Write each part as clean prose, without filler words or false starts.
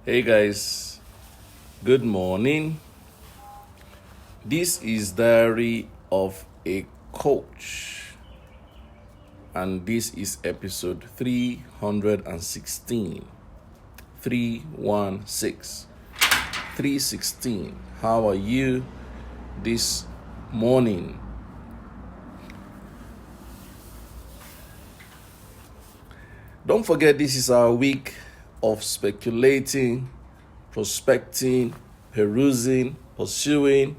Hey guys, good morning. This is Diary of a Coach, and this is episode 316. 316. 316. How are you this morning? Don't forget, this is our week of speculating, prospecting, perusing, pursuing,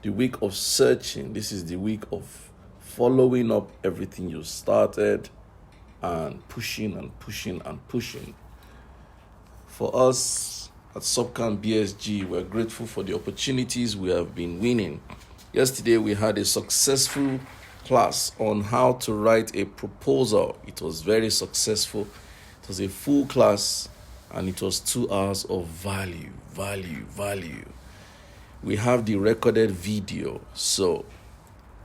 the week of searching. This is the week of following up everything you started and pushing and pushing and pushing. For us at Subcamp BSG, we're grateful for the opportunities we have been winning. Yesterday, we had a successful class on how to write a proposal. It was very successful. It was a full class, and it was 2 hours of value. We have the recorded video. So,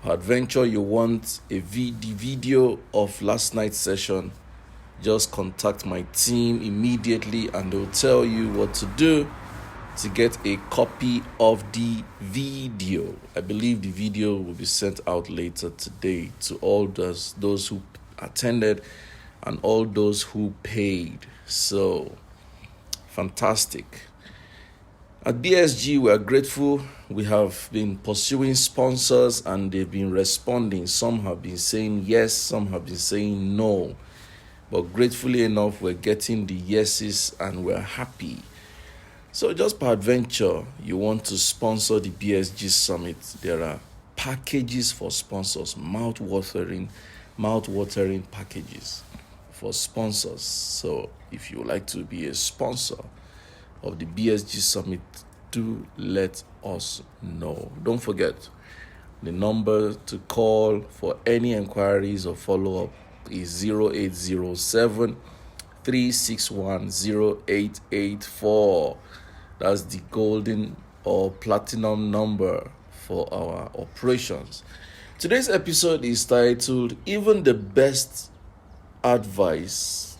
adventure, you want the video of last night's session, just contact my team immediately and they'll tell you what to do to get a copy of the video. I believe the video will be sent out later today to all those who attended and all those who paid. So, fantastic. At BSG, we are grateful. We have been pursuing sponsors and they've been responding. Some have been saying yes, some have been saying no. But gratefully enough, we're getting the yeses and we're happy. So just peradventure, you want to sponsor the BSG Summit, there are packages for sponsors, mouth-watering packages for sponsors. So if you would like to be a sponsor of the BSG Summit, do let us know. Don't forget, the number to call for any inquiries or follow-up is 0807 361 0884. That's the golden or platinum number for our operations. Today's episode is titled, Even the Best Advice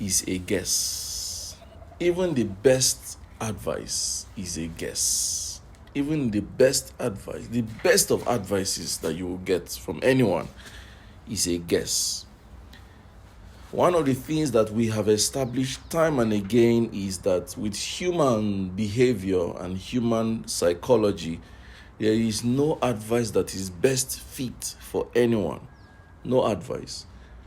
is a Guess. Even the best advice is a guess. Even the best advice, the best of advices that you will get from anyone is a guess. One of the things that we have established time and again is that with human behavior and human psychology, there is no advice that is best fit for anyone. No advice.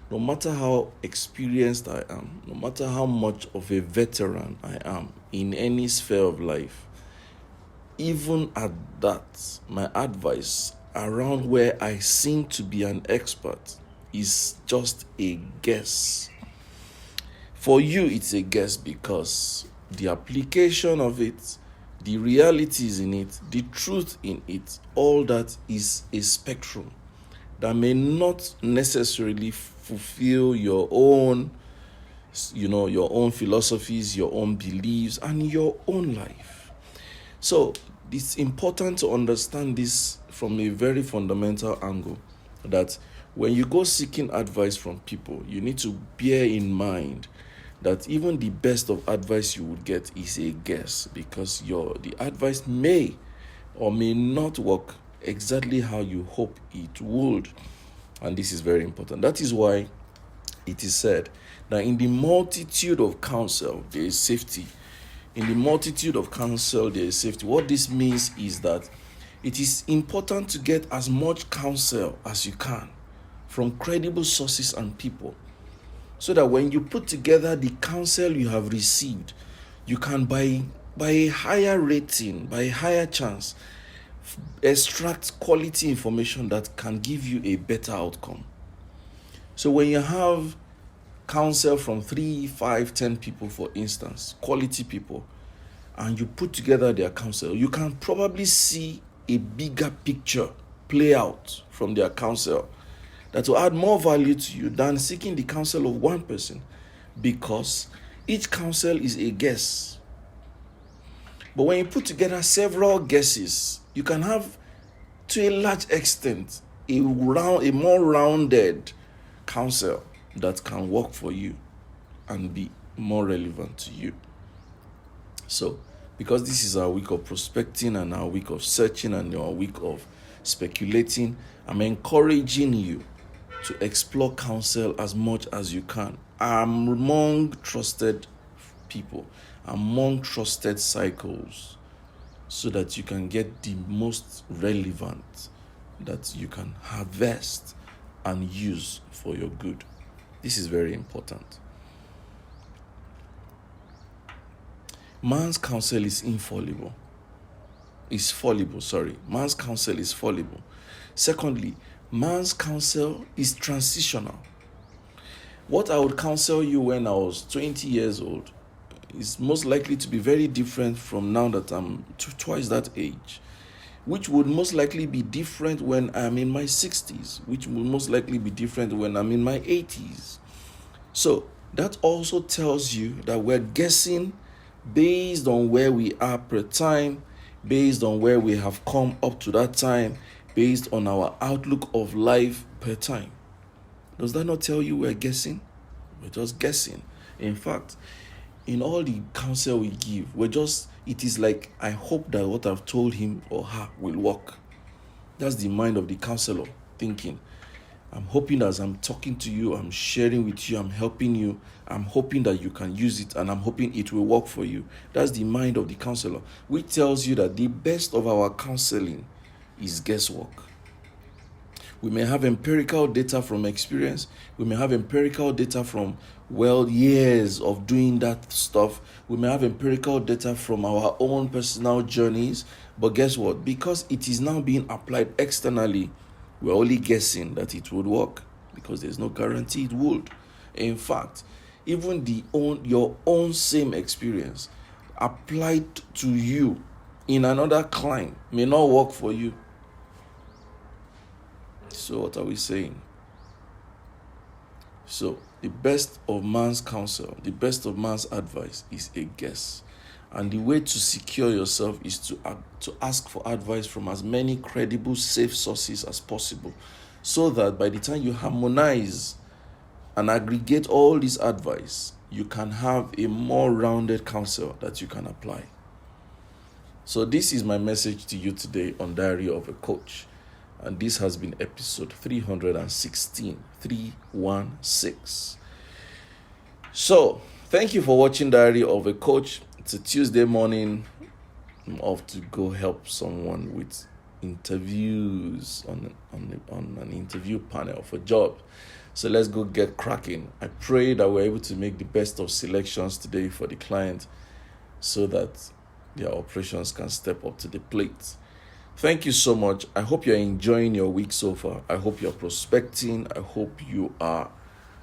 No matter how experienced I am, no matter how much of a veteran I am in any sphere of life, even at that, my advice around where I seem to be an expert is just a guess. For you, it's a guess because the application of it, the realities in it, the truth in it, all that is a spectrum that may not necessarily fulfill your own, your own philosophies, your own beliefs, and your own life. So it's important to understand this from a very fundamental angle, that when you go seeking advice from people, you need to bear in mind that even the best of advice you would get is a guess, because the advice may or may not work exactly how you hope it would. And this is very important. That is why it is said that in the multitude of counsel, there is safety. In the multitude of counsel, there is safety. What this means is that it is important to get as much counsel as you can from credible sources and people, so that when you put together the counsel you have received, you can, by a higher rating, by a higher chance, extract quality information that can give you a better outcome. So when you have counsel from 3, 5, 10 people, for instance, quality people, and you put together their counsel, you can probably see a bigger picture play out from their counsel that will add more value to you than seeking the counsel of one person, because each counsel is a guess. But when you put together several guesses, you can have, to a large extent, a more rounded counsel that can work for you and be more relevant to you. So, because this is our week of prospecting and our week of searching and our week of speculating, I'm encouraging you to explore counsel as much as you can. Among trusted people, among trusted cycles, so that you can get the most relevant that you can harvest and use for your good. This is very important. Man's counsel is infallible. Man's counsel is fallible. Secondly, man's counsel is transitional. What I would counsel you when I was 20 years old is most likely to be very different from now that I'm twice that age, which would most likely be different when I'm in my 60s, which would most likely be different when I'm in my 80s. So that also tells you that we're guessing based on where we are per time, based on where we have come up to that time, based on our outlook of life per time. Does that not tell you we're guessing? We're just guessing. In fact, in all the counsel we give, it is like, I hope that what I've told him or her will work. That's the mind of the counselor thinking. I'm hoping as I'm talking to you, I'm sharing with you, I'm helping you, I'm hoping that you can use it, and I'm hoping it will work for you. That's the mind of the counselor, which tells you that the best of our counseling is guesswork. We may have empirical data from experience. We may have empirical data from, years of doing that stuff. We may have empirical data from our own personal journeys. But guess what? Because it is now being applied externally, we're only guessing that it would work, because there's no guarantee it would. In fact, even your own same experience applied to you in another clime may not work for you. So what are we saying? So the best of man's counsel, the best of man's advice is a guess. And the way to secure yourself is to ask for advice from as many credible, safe sources as possible, so that by the time you harmonize and aggregate all this advice, you can have a more rounded counsel that you can apply. So this is my message to you today on Diary of a Coach. And this has been episode 316. So, thank you for watching Diary of a Coach. It's a Tuesday morning. I'm off to go help someone with interviews on an interview panel for jobs. So let's go get cracking. I pray that we're able to make the best of selections today for the client, so that their operations can step up to the plate. Thank you so much. I hope you're enjoying your week so far. I hope you're prospecting. I hope you are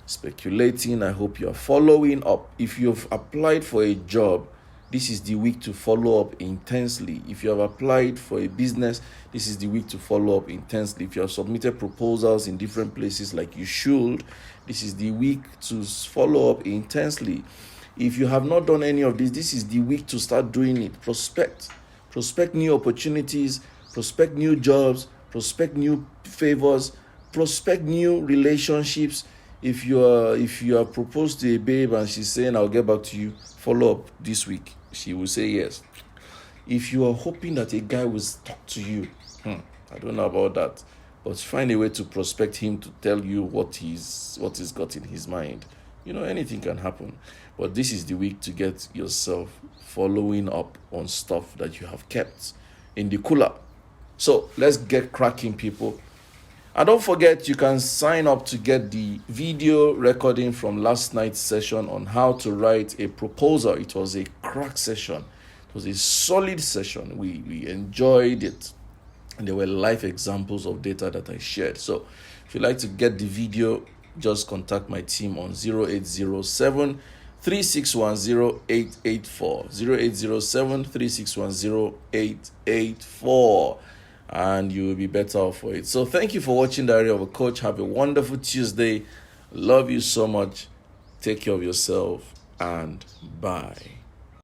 speculating. I hope you're following up. If you've applied for a job, this is the week to follow up intensely. If you have applied for a business, this is the week to follow up intensely. If you have submitted proposals in different places like you should, this is the week to follow up intensely. If you have not done any of this, this is the week to start doing it. Prospect new opportunities, prospect new jobs, prospect new favors, prospect new relationships. If you are proposed to a babe and she's saying, I'll get back to you, follow up this week. She will say yes. If you are hoping that a guy will talk to you, I don't know about that, but find a way to prospect him to tell you what he's got in his mind. Anything can happen. But this is the week to get yourself following up on stuff that you have kept in the cooler. So let's get cracking, people. And don't forget, you can sign up to get the video recording from last night's session on how to write a proposal. It was a crack session. It was a solid session. We enjoyed it. And there were live examples of data that I shared. So if you'd like to get the video, just contact my team on 0807 3610 884. 0807 3610 884. And you will be better off for it. So thank you for watching Diary of a Coach. Have a wonderful Tuesday. Love you so much. Take care of yourself, and bye.